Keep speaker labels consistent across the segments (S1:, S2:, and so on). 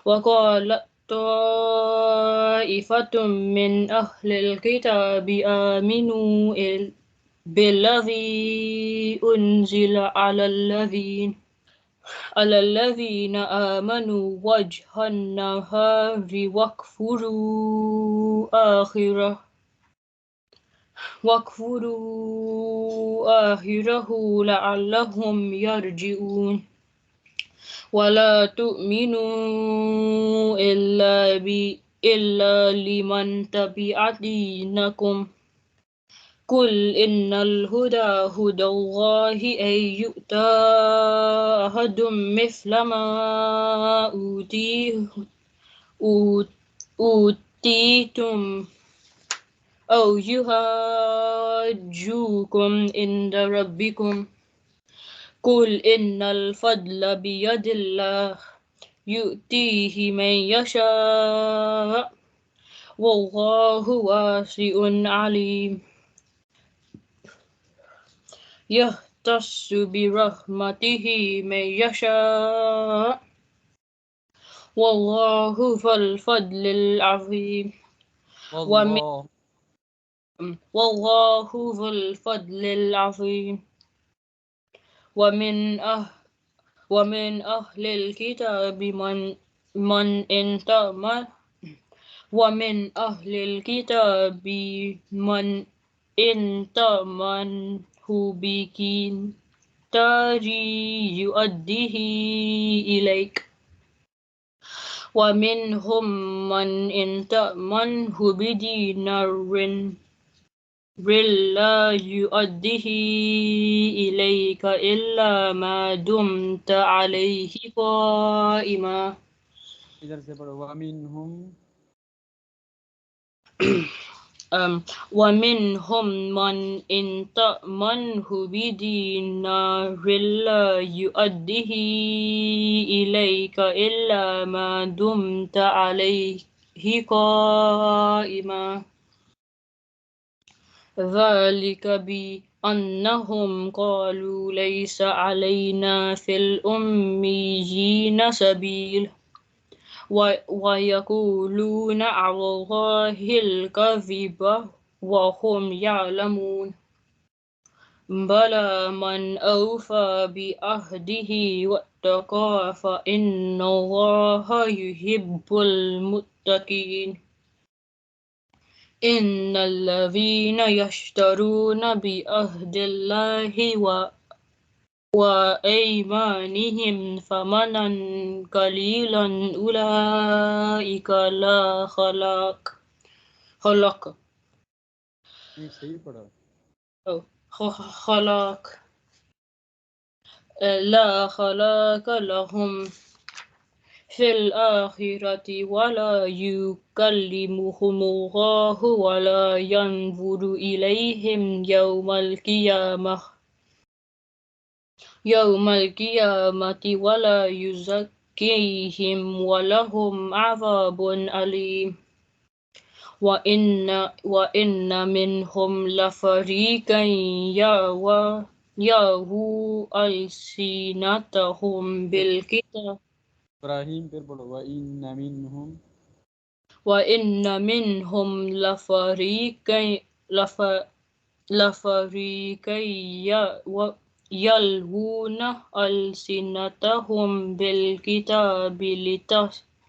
S1: وقال طائفة من أهل الكتاب آمنوا بالذي أنزل على الذين آمنوا وجه النهار واكفروا آخره لعلهم يرجعون ولا تؤمنوا إلا لمن تبع دينكم قل إن الهدى هدى الله أن يؤتى أحد مثل ما أوتيتم أو يحاجوكم عند ربكم قل إن الفضل بيد الله يؤتيه من يشاء والله واسع عليم يختص برحمته من يشاء والله ذو الفضل العظيم والله ذو الفضل العظيم ومن أهل الكتاب من إن تأمنه بقنطار يؤديه إليك ومنهم من إن تأمنه بدينار لا يؤديه إليك إلا ما دمت عليه قائما
S2: इधर से पढ़ो
S1: ومنهم من إن تأمنه بدينار لا يؤديه إليك إلا ما دمت عليه قائما ذلك بأنهم قالوا ليس علينا في الأميين سبيل ويقولون على الله الكذب وهم يعلمون بلى من أوفى بعهده واتقى فإن الله يحب المتقين إن الذين يشترون بعهد الله وأيمانهم ثمنا قليلا أولئك لا خلاق لا خلاق لهم في الآخرة ولا يكلمهم الله ولا ينظر إليهم يوم القيامة ولا يزكيهم ولهم عذاب أليم وإن منهم لفريقا يلوون ألسنتهم بالكتاب
S2: إبراهيم फिर पढ़ो
S1: وإن منهم لفريقا يلوون ألسنتهم بالكتاب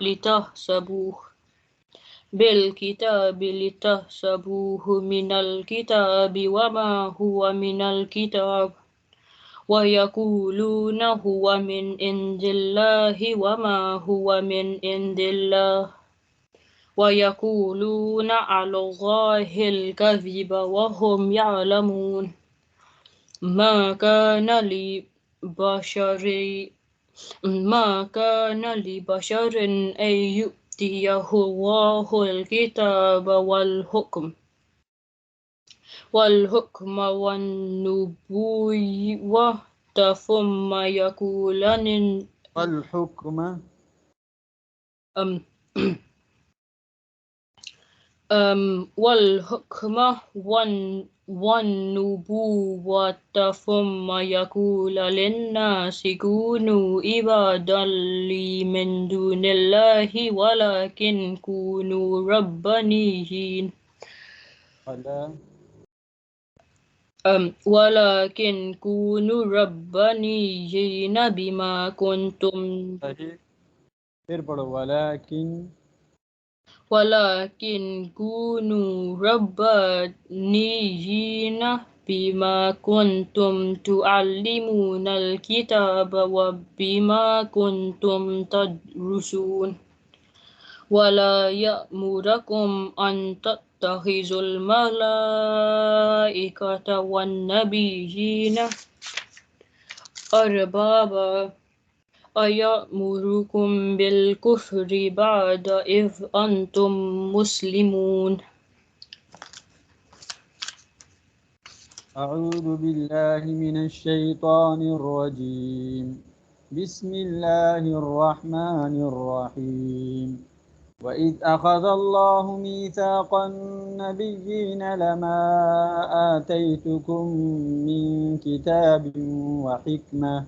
S1: لتحسبوه من الكتاب وما هو من الكتاب ويقولون هو من عند الله وما هو من عند الله ويقولون على الله الكذب وهم يعلمون ما كان لبشر أن يؤتيه الله الكتاب والحكم والنبوة ثم يقول والحكم والنبوة ثم يقول للناس كونوا عبادا لي من دون الله ولكن كونوا ربانيين بما كنتم
S2: صحيح फिर पढ़ो वलाकिन
S1: ولكن كونوا ربانيين بما كنتم تعلمون الكتاب وبما كنتم تدرسون ولا يأمركم أن تتخذوا الملائكة والنبيين أربابا أيأمركم بالكفر بعد إذ أنتم مسلمون.
S2: أعوذ بالله من الشيطان الرجيم بسم الله الرحمن الرحيم وإذ أخذ الله ميثاق النبيين لما آتيتكم من كتاب وحكمة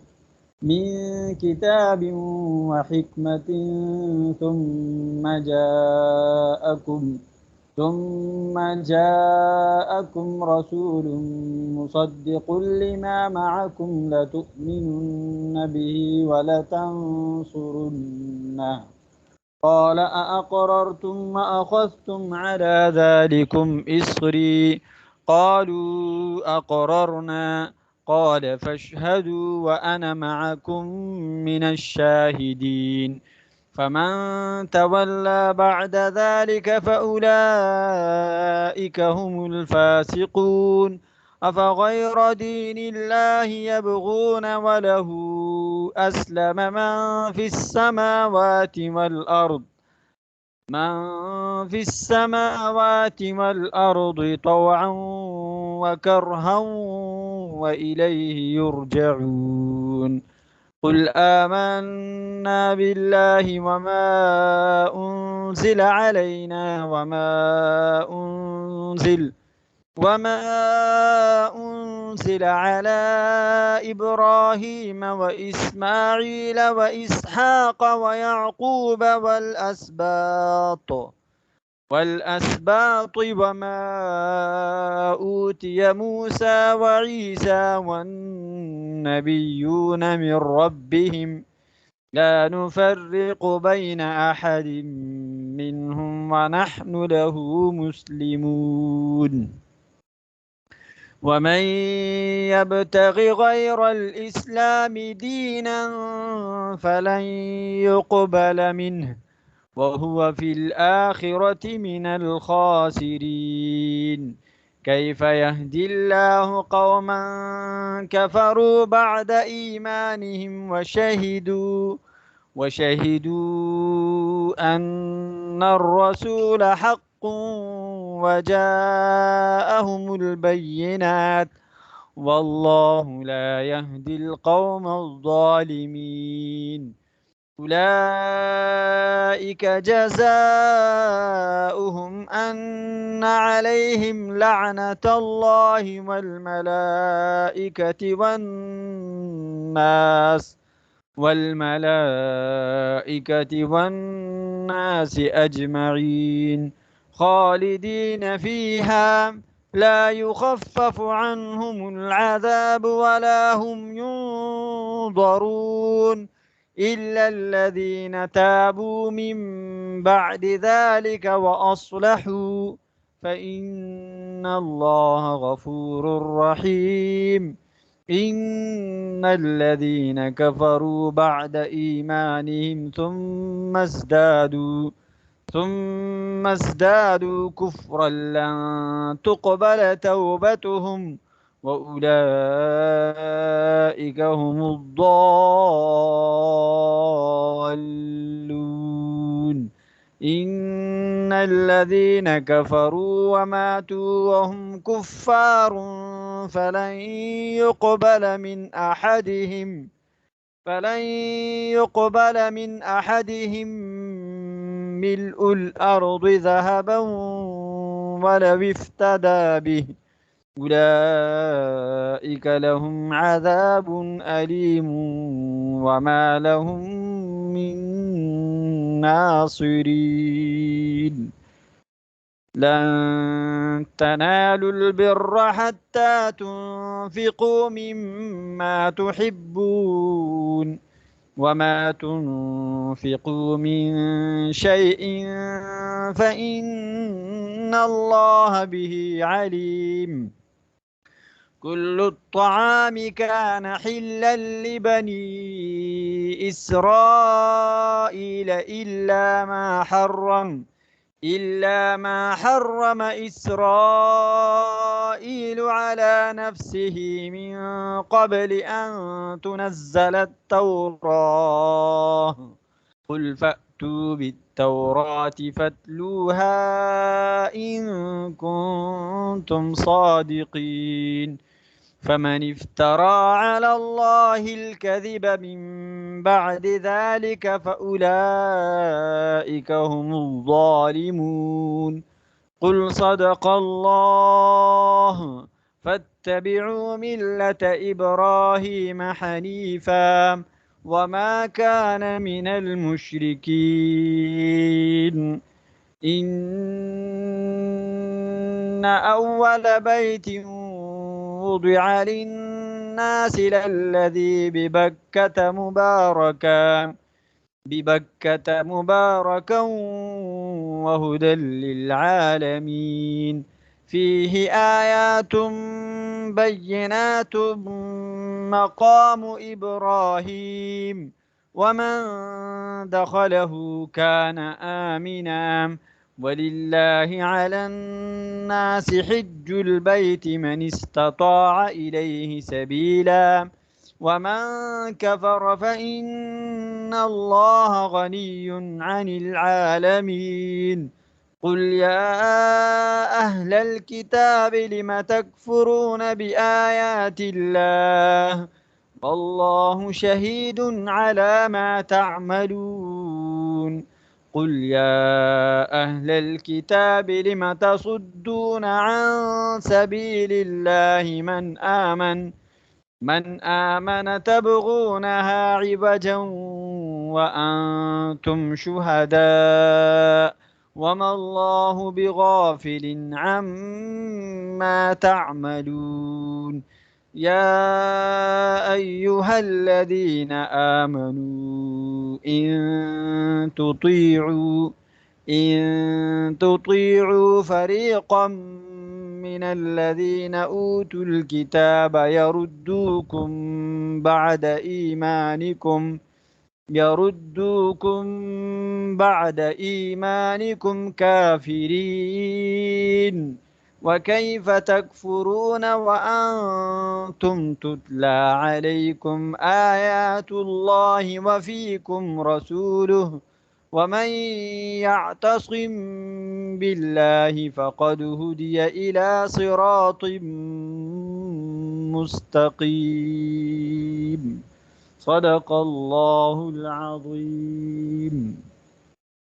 S2: ثم جاءكم رسول مصدق لما معكم لتؤمنن به ولتنصرنه قال أأقررتم وأخذتم على ذلكم إصري قالوا أقررنا قال فاشهدوا وأنا معكم من الشاهدين فمن تولى بعد ذلك فأولئك هم الفاسقون أفغير دين الله يبغون وله أسلم من في السماوات والأرض طوعا وكرها وإليه يرجعون قل آمنا بالله وما أنزل علينا وما أنزل على إبراهيم وإسماعيل وإسحاق ويعقوب والأسباط وما أوتي موسى وعيسى والنبيون من ربهم لا نفرق بين أحد منهم ونحن له مسلمون ومن يبتغ غير الإسلام دينا فلن يقبل منه وهو في الآخرة من الخاسرين كيف يهدي الله قوما كفروا بعد إيمانهم وشهدوا أن الرسول حق وجاءهم البينات والله لا يهدي القوم الظالمين أولئك جزاؤهم أن عليهم لعنة الله والملائكة والناس أجمعين خالدين فيها لا يخفف عنهم العذاب ولا هم ينظرون إلا الذين تابوا من بعد ذلك وأصلحوا فإن الله غفور رحيم إن الذين كفروا بعد إيمانهم ثم ازدادوا كفرا لن تقبل توبتهم وأولئك هم الضالون إن الذين كفروا وماتوا وهم كفار فلن يقبل من أحدهم ملء الأرض ذهبا ولو افتدى به أولئك لهم عذاب أليم وما لهم من ناصرين لن تنالوا البر حتى تنفقوا مما تحبون وما تنفقوا من شيء فإن الله به عليم كل الطعام كان حلا لبني إسرائيل إلا ما حرم إسرائيل على نفسه من قبل أن تنزل التوراة قل فأتوا بالتوراة فاتلوها إن كنتم صادقين فمن افترى على الله الكذب من بعد ذلك فأولئك هم الظالمون قل صدق الله فاتبعوا ملة إبراهيم حنيفا وما كان من المشركين إن أول بيت وضع للناس للذي ببكة مباركا وهدى للعالمين فيه آيات بينات مقام إبراهيم ومن دخله كان آمنا ولله على الناس حج البيت من استطاع إليه سبيلا ومن كفر فإن الله غني عن العالمين قل يا أهل الكتاب لم تكفرون بآيات الله والله شهيد على ما تعملون قل يا أهل الكتاب لم تصدون عن سبيل الله من آمن تبغونها عوجا وأنتم شهداء وما الله بغافل عما تعملون يا أيها الذين آمنوا إن تطيعوا فريقا من الذين أوتوا الكتاب يردوكم بعد إيمانكم كافرين وكيف تكفرون وأنتم تتلى عليكم آيات الله وفيكم رسوله ومن يعتصم بالله فقد هدي إلى صراط مستقيم صدق الله العظيم